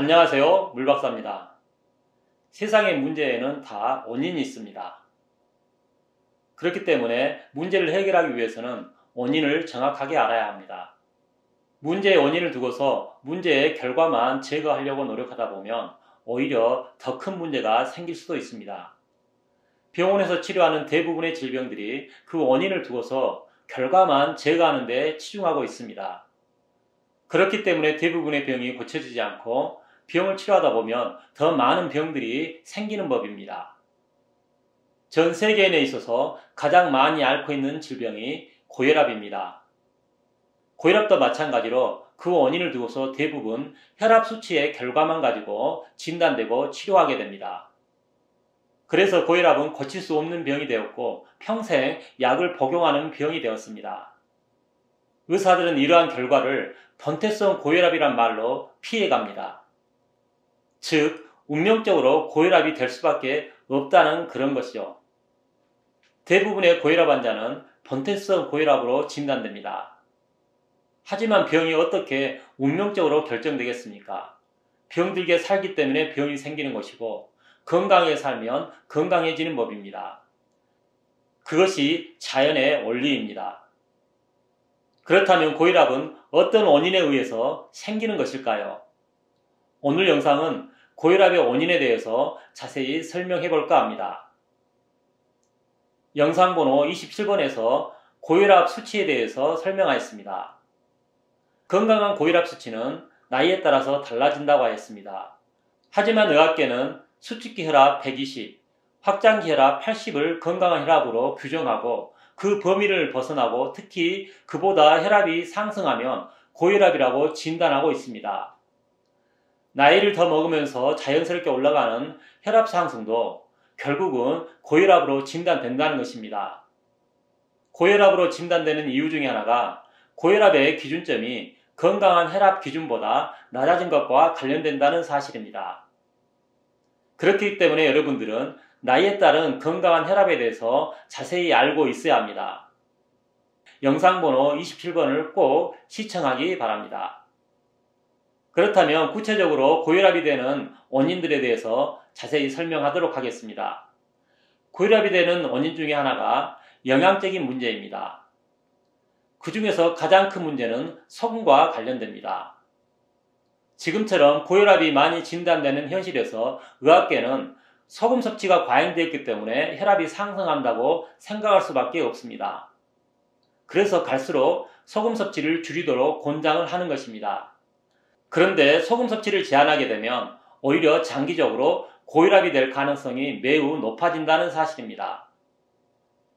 안녕하세요. 물박사입니다. 세상의 문제에는 다 원인이 있습니다. 그렇기 때문에 문제를 해결하기 위해서는 원인을 정확하게 알아야 합니다. 문제의 원인을 두고서 문제의 결과만 제거하려고 노력하다 보면 오히려 더 큰 문제가 생길 수도 있습니다. 병원에서 치료하는 대부분의 질병들이 그 원인을 두고서 결과만 제거하는 데 치중하고 있습니다. 그렇기 때문에 대부분의 병이 고쳐지지 않고 병을 치료하다 보면 더 많은 병들이 생기는 법입니다. 전 세계인에 있어서 가장 많이 앓고 있는 질병이 고혈압입니다. 고혈압도 마찬가지로 그 원인을 두고서 대부분 혈압 수치의 결과만 가지고 진단되고 치료하게 됩니다. 그래서 고혈압은 고칠 수 없는 병이 되었고 평생 약을 복용하는 병이 되었습니다. 의사들은 이러한 결과를 변태성 고혈압이란 말로 피해갑니다. 즉, 운명적으로 고혈압이 될 수밖에 없다는 그런 것이죠. 대부분의 고혈압 환자는 변태성 고혈압으로 진단됩니다. 하지만 병이 어떻게 운명적으로 결정되겠습니까? 병들게 살기 때문에 병이 생기는 것이고 건강하게 살면 건강해지는 법입니다. 그것이 자연의 원리입니다. 그렇다면 고혈압은 어떤 원인에 의해서 생기는 것일까요? 오늘 영상은 고혈압의 원인에 대해서 자세히 설명해 볼까 합니다. 영상 번호 27번에서 고혈압 수치에 대해서 설명하였습니다. 건강한 고혈압 수치는 나이에 따라서 달라진다고 하였습니다. 하지만 의학계는 수축기 혈압 120, 확장기 혈압 80을 건강한 혈압으로 규정하고 그 범위를 벗어나고 특히 그보다 혈압이 상승하면 고혈압이라고 진단하고 있습니다. 나이를 더 먹으면서 자연스럽게 올라가는 혈압 상승도 결국은 고혈압으로 진단된다는 것입니다. 고혈압으로 진단되는 이유 중에 하나가 고혈압의 기준점이 건강한 혈압 기준보다 낮아진 것과 관련된다는 사실입니다. 그렇기 때문에 여러분들은 나이에 따른 건강한 혈압에 대해서 자세히 알고 있어야 합니다. 영상 번호 27번을 꼭 시청하기 바랍니다. 그렇다면 구체적으로 고혈압이 되는 원인들에 대해서 자세히 설명하도록 하겠습니다. 고혈압이 되는 원인 중에 하나가 영양적인 문제입니다. 그 중에서 가장 큰 문제는 소금과 관련됩니다. 지금처럼 고혈압이 많이 진단되는 현실에서 의학계는 소금 섭취가 과잉되었기 때문에 혈압이 상승한다고 생각할 수밖에 없습니다. 그래서 갈수록 소금 섭취를 줄이도록 권장을 하는 것입니다. 그런데 소금 섭취를 제한하게 되면 오히려 장기적으로 고혈압이 될 가능성이 매우 높아진다는 사실입니다.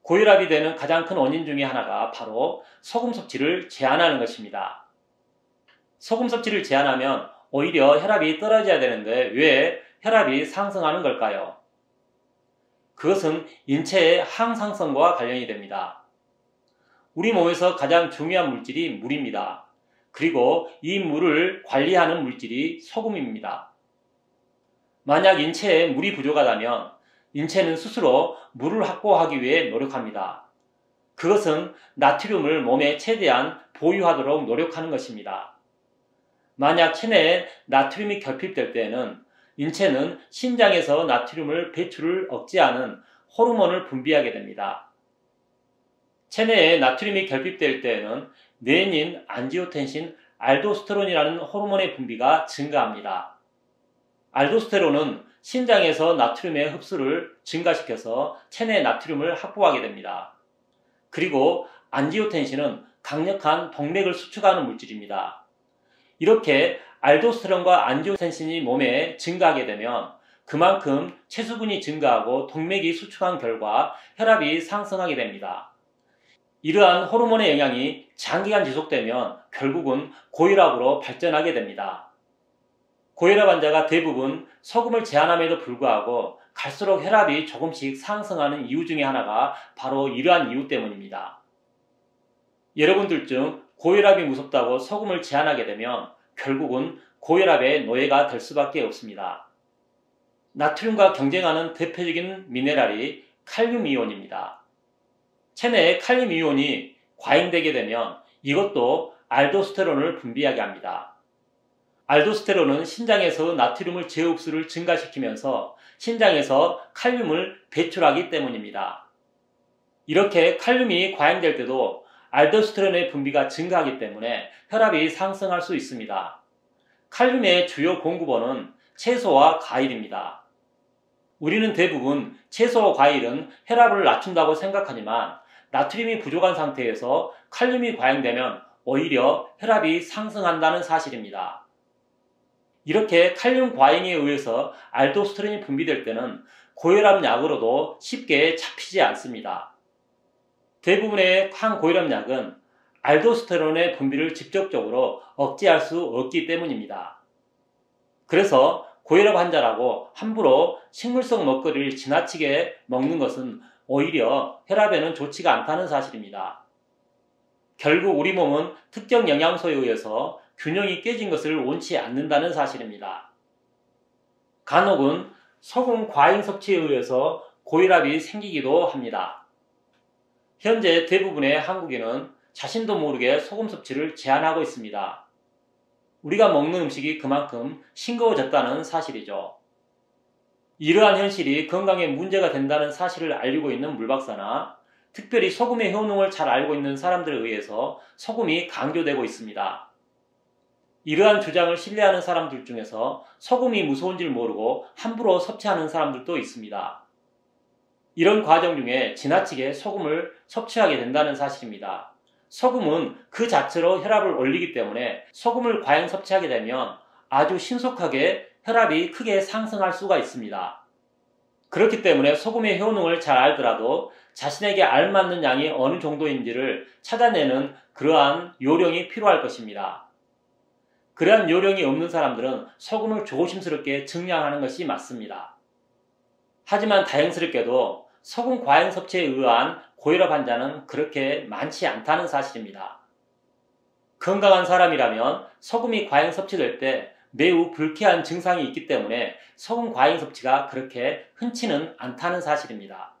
고혈압이 되는 가장 큰 원인 중에 하나가 바로 소금 섭취를 제한하는 것입니다. 소금 섭취를 제한하면 오히려 혈압이 떨어져야 되는데 왜 혈압이 상승하는 걸까요? 그것은 인체의 항상성과 관련이 됩니다. 우리 몸에서 가장 중요한 물질이 물입니다. 그리고 이 물을 관리하는 물질이 소금입니다. 만약 인체에 물이 부족하다면 인체는 스스로 물을 확보하기 위해 노력합니다. 그것은 나트륨을 몸에 최대한 보유하도록 노력하는 것입니다. 만약 체내에 나트륨이 결핍될 때에는 인체는 심장에서 나트륨을 배출을 억제하는 호르몬을 분비하게 됩니다. 체내에 나트륨이 결핍될 때에는 뇌닌, 안지오텐신, 알도스테론이라는 호르몬의 분비가 증가합니다. 알도스테론은 심장에서 나트륨의 흡수를 증가시켜서 체내 나트륨을 확보하게 됩니다. 그리고 안지오텐신은 강력한 동맥을 수축하는 물질입니다. 이렇게 알도스테론과 안지오텐신이 몸에 증가하게 되면 그만큼 체수분이 증가하고 동맥이 수축한 결과 혈압이 상승하게 됩니다. 이러한 호르몬의 영향이 장기간 지속되면 결국은 고혈압으로 발전하게 됩니다. 고혈압 환자가 대부분 소금을 제한함에도 불구하고 갈수록 혈압이 조금씩 상승하는 이유 중에 하나가 바로 이러한 이유 때문입니다. 여러분들 중 고혈압이 무섭다고 소금을 제한하게 되면 결국은 고혈압의 노예가 될 수밖에 없습니다. 나트륨과 경쟁하는 대표적인 미네랄이 칼륨이온입니다. 체내에 칼륨 이온이 과잉되게 되면 이것도 알도스테론을 분비하게 합니다. 알도스테론은 신장에서 나트륨을 제흡수를 증가시키면서 신장에서 칼륨을 배출하기 때문입니다. 이렇게 칼륨이 과잉될 때도 알도스테론의 분비가 증가하기 때문에 혈압이 상승할 수 있습니다. 칼륨의 주요 공급원은 채소와 과일입니다. 우리는 대부분 채소와 과일은 혈압을 낮춘다고 생각하지만 나트륨이 부족한 상태에서 칼륨이 과잉되면 오히려 혈압이 상승한다는 사실입니다. 이렇게 칼륨 과잉에 의해서 알도스테론이 분비될 때는 고혈압 약으로도 쉽게 잡히지 않습니다. 대부분의 항고혈압 약은 알도스테론의 분비를 직접적으로 억제할 수 없기 때문입니다. 그래서 고혈압 환자라고 함부로 식물성 먹거리를 지나치게 먹는 것은 오히려 혈압에는 좋지가 않다는 사실입니다. 결국 우리 몸은 특정 영양소에 의해서 균형이 깨진 것을 원치 않는다는 사실입니다. 간혹은 소금 과잉 섭취에 의해서 고혈압이 생기기도 합니다. 현재 대부분의 한국인은 자신도 모르게 소금 섭취를 제한하고 있습니다. 우리가 먹는 음식이 그만큼 싱거워졌다는 사실이죠. 이러한 현실이 건강에 문제가 된다는 사실을 알고 있는 물박사나 특별히 소금의 효능을 잘 알고 있는 사람들에 의해서 소금이 강조되고 있습니다. 이러한 주장을 신뢰하는 사람들 중에서 소금이 무서운 줄 모르고 함부로 섭취하는 사람들도 있습니다. 이런 과정 중에 지나치게 소금을 섭취하게 된다는 사실입니다. 소금은 그 자체로 혈압을 올리기 때문에 소금을 과잉 섭취하게 되면 아주 신속하게 혈압이 크게 상승할 수가 있습니다. 그렇기 때문에 소금의 효능을 잘 알더라도 자신에게 알맞는 양이 어느 정도인지를 찾아내는 그러한 요령이 필요할 것입니다. 그러한 요령이 없는 사람들은 소금을 조심스럽게 증량하는 것이 맞습니다. 하지만 다행스럽게도 소금 과잉 섭취에 의한 고혈압 환자는 그렇게 많지 않다는 사실입니다. 건강한 사람이라면 소금이 과잉 섭취될 때 매우 불쾌한 증상이 있기 때문에 소금 과잉 섭취가 그렇게 흔치는 않다는 사실입니다.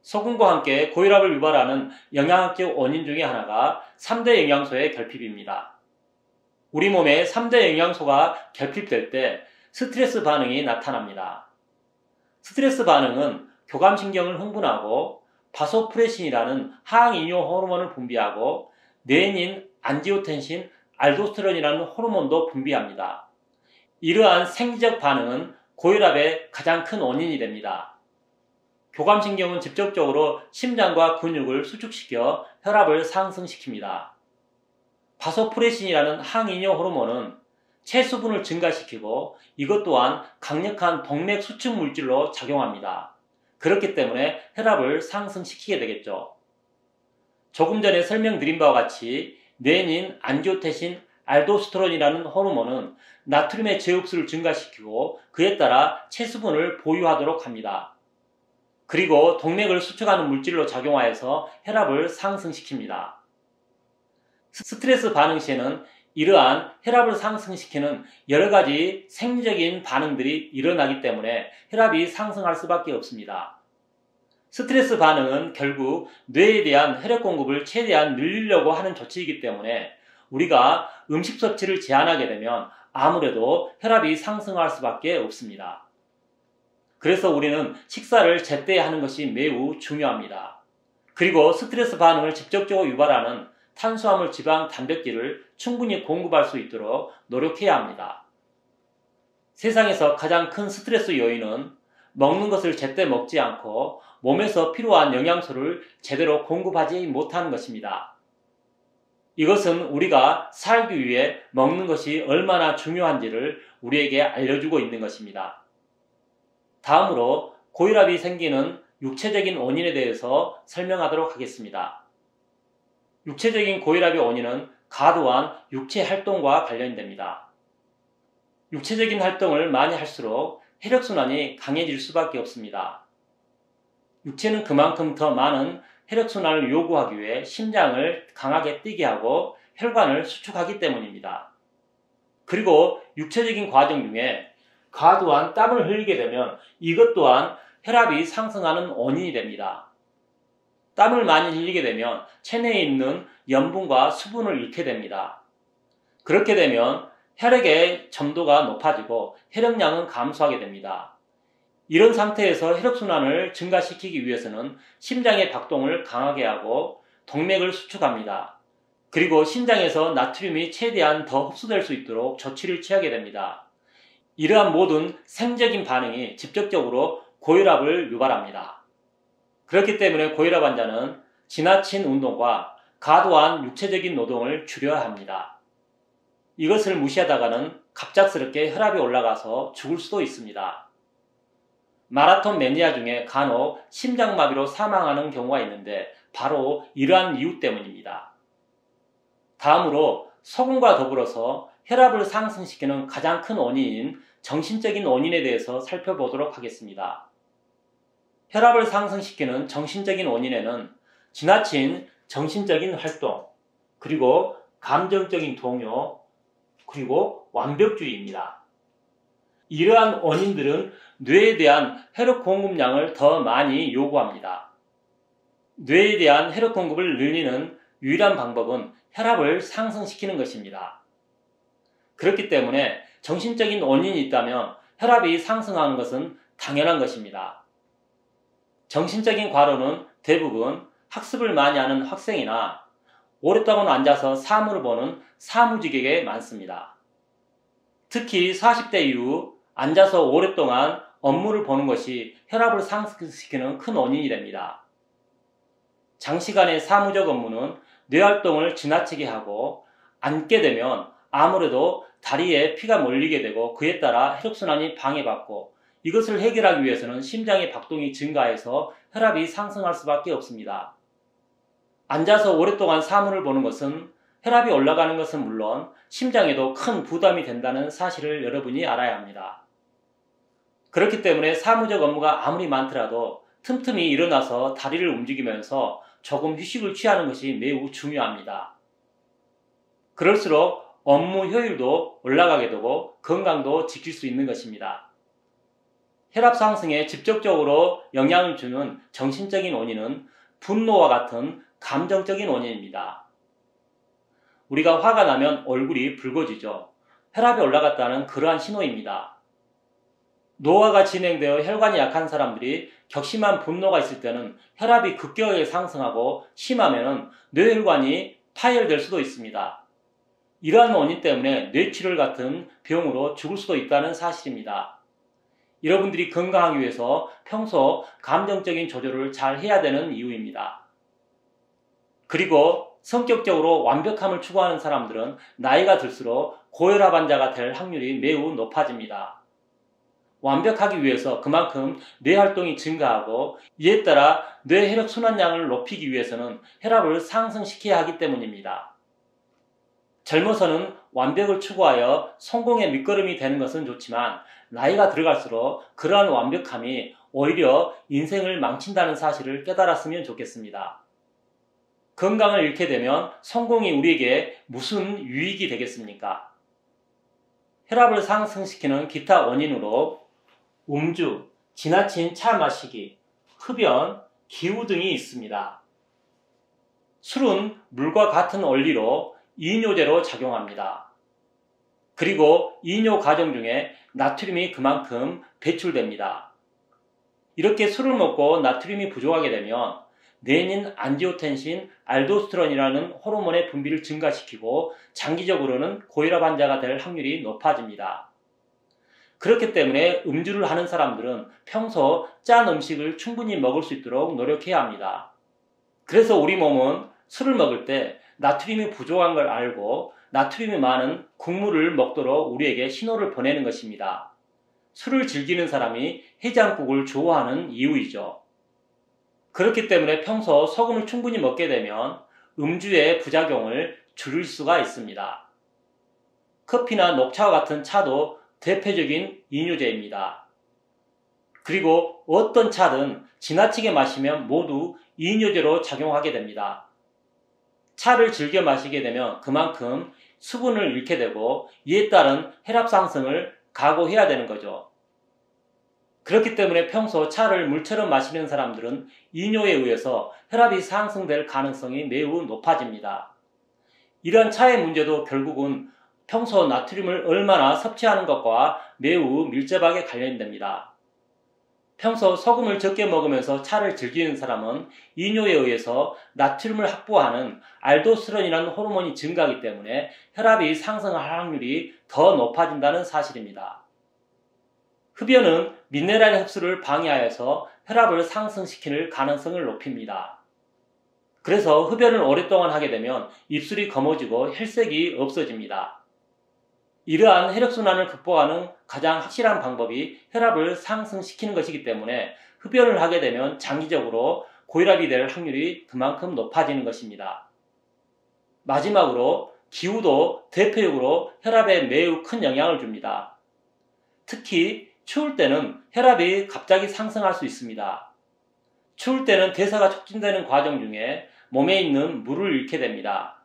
소금과 함께 고혈압을 유발하는 영양학적 원인 중에 하나가 3대 영양소의 결핍입니다. 우리 몸에 3대 영양소가 결핍될 때 스트레스 반응이 나타납니다. 스트레스 반응은 교감신경을 흥분하고 바소프레신이라는 항이뇨 호르몬을 분비하고 뇌닌, 안지오텐신, 알도스테론이라는 호르몬도 분비합니다. 이러한 생리적 반응은 고혈압의 가장 큰 원인이 됩니다. 교감신경은 직접적으로 심장과 근육을 수축시켜 혈압을 상승시킵니다. 바소프레신이라는 항이뇨 호르몬은 체수분을 증가시키고 이것 또한 강력한 동맥 수축 물질로 작용합니다. 그렇기 때문에 혈압을 상승시키게 되겠죠. 조금 전에 설명드린 바와 같이 뇌닌, 안지오텐신, 알도스테론이라는 호르몬은 나트륨의 제흡수를 증가시키고 그에 따라 체수분을 보유하도록 합니다. 그리고 동맥을 수축하는 물질로 작용하여서 혈압을 상승시킵니다. 스트레스 반응 시에는 이러한 혈압을 상승시키는 여러 가지 생리적인 반응들이 일어나기 때문에 혈압이 상승할 수밖에 없습니다. 스트레스 반응은 결국 뇌에 대한 혈액 공급을 최대한 늘리려고 하는 조치이기 때문에 우리가 음식 섭취를 제한하게 되면 아무래도 혈압이 상승할 수밖에 없습니다. 그래서 우리는 식사를 제때 하는 것이 매우 중요합니다. 그리고 스트레스 반응을 직접적으로 유발하는 탄수화물, 지방, 단백질을 충분히 공급할 수 있도록 노력해야 합니다. 세상에서 가장 큰 스트레스 요인은 먹는 것을 제때 먹지 않고 몸에서 필요한 영양소를 제대로 공급하지 못하는 것입니다. 이것은 우리가 살기 위해 먹는 것이 얼마나 중요한지를 우리에게 알려주고 있는 것입니다. 다음으로 고혈압이 생기는 육체적인 원인에 대해서 설명하도록 하겠습니다. 육체적인 고혈압의 원인은 과도한 육체 활동과 관련됩니다. 육체적인 활동을 많이 할수록 혈액순환이 강해질 수밖에 없습니다. 육체는 그만큼 더 많은 혈액순환을 요구하기 위해 심장을 강하게 뛰게 하고 혈관을 수축하기 때문입니다. 그리고 육체적인 과정 중에 과도한 땀을 흘리게 되면 이것 또한 혈압이 상승하는 원인이 됩니다. 땀을 많이 흘리게 되면 체내에 있는 염분과 수분을 잃게 됩니다. 그렇게 되면 혈액의 점도가 높아지고 혈액량은 감소하게 됩니다. 이런 상태에서 혈액순환을 증가시키기 위해서는 심장의 박동을 강하게 하고 동맥을 수축합니다. 그리고 심장에서 나트륨이 최대한 더 흡수될 수 있도록 조치를 취하게 됩니다. 이러한 모든 생적인 반응이 직접적으로 고혈압을 유발합니다. 그렇기 때문에 고혈압 환자는 지나친 운동과 과도한 육체적인 노동을 줄여야 합니다. 이것을 무시하다가는 갑작스럽게 혈압이 올라가서 죽을 수도 있습니다. 마라톤 매니아 중에 간혹 심장마비로 사망하는 경우가 있는데 바로 이러한 이유 때문입니다. 다음으로 소금과 더불어서 혈압을 상승시키는 가장 큰 원인인 정신적인 원인에 대해서 살펴보도록 하겠습니다. 혈압을 상승시키는 정신적인 원인에는 지나친 정신적인 활동, 그리고 감정적인 동요, 그리고 완벽주의입니다. 이러한 원인들은 뇌에 대한 혈액 공급량을 더 많이 요구합니다. 뇌에 대한 혈액 공급을 늘리는 유일한 방법은 혈압을 상승시키는 것입니다. 그렇기 때문에 정신적인 원인이 있다면 혈압이 상승하는 것은 당연한 것입니다. 정신적인 과로는 대부분 학습을 많이 하는 학생이나 오랫동안 앉아서 사물을 보는 사무직에게 많습니다. 특히 40대 이후 앉아서 오랫동안 업무를 보는 것이 혈압을 상승시키는 큰 원인이 됩니다. 장시간의 사무적 업무는 뇌활동을 지나치게 하고 앉게 되면 아무래도 다리에 피가 몰리게 되고 그에 따라 혈액순환이 방해받고 이것을 해결하기 위해서는 심장의 박동이 증가해서 혈압이 상승할 수밖에 없습니다. 앉아서 오랫동안 사물을 보는 것은 혈압이 올라가는 것은 물론 심장에도 큰 부담이 된다는 사실을 여러분이 알아야 합니다. 그렇기 때문에 사무적 업무가 아무리 많더라도 틈틈이 일어나서 다리를 움직이면서 조금 휴식을 취하는 것이 매우 중요합니다. 그럴수록 업무 효율도 올라가게 되고 건강도 지킬 수 있는 것입니다. 혈압 상승에 직접적으로 영향을 주는 정신적인 원인은 분노와 같은 감정적인 원인입니다. 우리가 화가 나면 얼굴이 붉어지죠. 혈압이 올라갔다는 그러한 신호입니다. 노화가 진행되어 혈관이 약한 사람들이 격심한 분노가 있을 때는 혈압이 급격하게 상승하고 심하면 뇌혈관이 파열될 수도 있습니다. 이러한 원인 때문에 뇌출혈 같은 병으로 죽을 수도 있다는 사실입니다. 여러분들이 건강하기 위해서 평소 감정적인 조절을 잘 해야 되는 이유입니다. 그리고 성격적으로 완벽함을 추구하는 사람들은 나이가 들수록 고혈압 환자가 될 확률이 매우 높아집니다. 완벽하기 위해서 그만큼 뇌활동이 증가하고 이에 따라 뇌 혈액 순환량을 높이기 위해서는 혈압을 상승시켜야 하기 때문입니다. 젊어서는 완벽을 추구하여 성공의 밑거름이 되는 것은 좋지만 나이가 들어갈수록 그러한 완벽함이 오히려 인생을 망친다는 사실을 깨달았으면 좋겠습니다. 건강을 잃게 되면 성공이 우리에게 무슨 유익이 되겠습니까? 혈압을 상승시키는 기타 원인으로 음주, 지나친 차 마시기, 흡연, 기후 등이 있습니다. 술은 물과 같은 원리로 이뇨제로 작용합니다. 그리고 이뇨 과정 중에 나트륨이 그만큼 배출됩니다. 이렇게 술을 먹고 나트륨이 부족하게 되면 뇌인 안지오텐신, 알도스테론이라는 호르몬의 분비를 증가시키고 장기적으로는 고혈압 환자가 될 확률이 높아집니다. 그렇기 때문에 음주를 하는 사람들은 평소 짠 음식을 충분히 먹을 수 있도록 노력해야 합니다. 그래서 우리 몸은 술을 먹을 때 나트륨이 부족한 걸 알고 나트륨이 많은 국물을 먹도록 우리에게 신호를 보내는 것입니다. 술을 즐기는 사람이 해장국을 좋아하는 이유이죠. 그렇기 때문에 평소 소금을 충분히 먹게 되면 음주의 부작용을 줄일 수가 있습니다. 커피나 녹차와 같은 차도 대표적인 이뇨제입니다. 그리고 어떤 차든 지나치게 마시면 모두 이뇨제로 작용하게 됩니다. 차를 즐겨 마시게 되면 그만큼 수분을 잃게 되고 이에 따른 혈압 상승을 각오해야 되는 거죠. 그렇기 때문에 평소 차를 물처럼 마시는 사람들은 이뇨에 의해서 혈압이 상승될 가능성이 매우 높아집니다. 이러한 차의 문제도 결국은 평소 나트륨을 얼마나 섭취하는 것과 매우 밀접하게 관련됩니다. 평소 소금을 적게 먹으면서 차를 즐기는 사람은 이뇨에 의해서 나트륨을 확보하는 알도스테론이라는 호르몬이 증가하기 때문에 혈압이 상승할 확률이 더 높아진다는 사실입니다. 흡연은 미네랄 흡수를 방해하여서 혈압을 상승시키는 가능성을 높입니다. 그래서 흡연을 오랫동안 하게 되면 입술이 검어지고 혈색이 없어집니다. 이러한 혈액순환을 극복하는 가장 확실한 방법이 혈압을 상승시키는 것이기 때문에 흡연을 하게 되면 장기적으로 고혈압이 될 확률이 그만큼 높아지는 것입니다. 마지막으로 기후도 대표적으로 혈압에 매우 큰 영향을 줍니다. 특히 추울 때는 혈압이 갑자기 상승할 수 있습니다. 추울 때는 대사가 촉진되는 과정 중에 몸에 있는 물을 잃게 됩니다.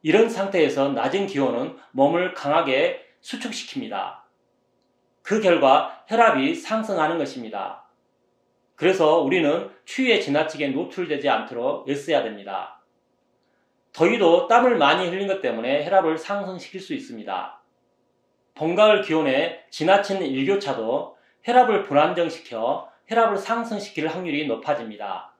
이런 상태에서 낮은 기온은 몸을 강하게 수축시킵니다. 그 결과 혈압이 상승하는 것입니다. 그래서 우리는 추위에 지나치게 노출되지 않도록 애써야 됩니다. 더위도 땀을 많이 흘린 것 때문에 혈압을 상승시킬 수 있습니다. 봄, 가을 기온에 지나친 일교차도 혈압을 불안정시켜 혈압을 상승시킬 확률이 높아집니다.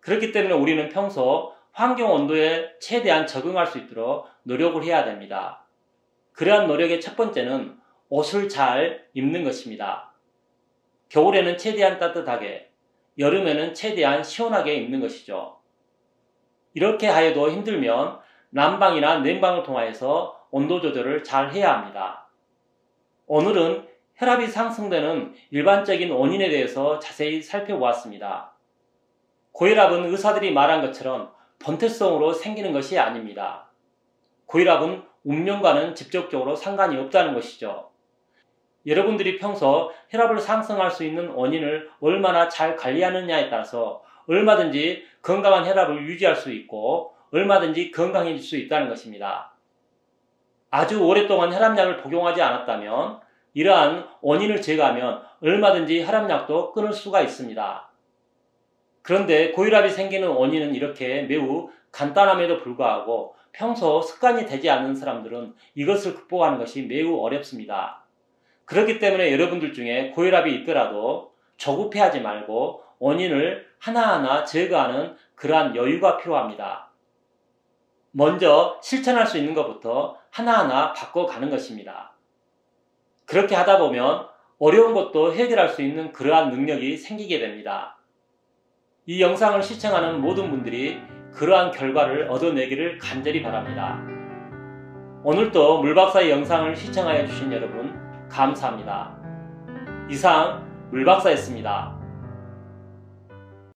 그렇기 때문에 우리는 평소 환경 온도에 최대한 적응할 수 있도록 노력을 해야 됩니다. 그러한 노력의 첫 번째는 옷을 잘 입는 것입니다. 겨울에는 최대한 따뜻하게, 여름에는 최대한 시원하게 입는 것이죠. 이렇게 하여도 힘들면 난방이나 냉방을 통하여서 온도 조절을 잘 해야 합니다. 오늘은 혈압이 상승되는 일반적인 원인에 대해서 자세히 살펴보았습니다. 고혈압은 의사들이 말한 것처럼 번태성으로 생기는 것이 아닙니다. 고혈압은 운명과는 직접적으로 상관이 없다는 것이죠. 여러분들이 평소 혈압을 상승할 수 있는 원인을 얼마나 잘 관리하느냐에 따라서 얼마든지 건강한 혈압을 유지할 수 있고 얼마든지 건강해질 수 있다는 것입니다. 아주 오랫동안 혈압약을 복용하지 않았다면 이러한 원인을 제거하면 얼마든지 혈압약도 끊을 수가 있습니다. 그런데 고혈압이 생기는 원인은 이렇게 매우 간단함에도 불구하고 평소 습관이 되지 않는 사람들은 이것을 극복하는 것이 매우 어렵습니다. 그렇기 때문에 여러분들 중에 고혈압이 있더라도 조급해하지 말고 원인을 하나하나 제거하는 그러한 여유가 필요합니다. 먼저 실천할 수 있는 것부터 하나하나 바꿔가는 것입니다. 그렇게 하다 보면 어려운 것도 해결할 수 있는 그러한 능력이 생기게 됩니다. 이 영상을 시청하는 모든 분들이 그러한 결과를 얻어내기를 간절히 바랍니다. 오늘도 물박사의 영상을 시청하여 주신 여러분 감사합니다. 이상 물박사였습니다.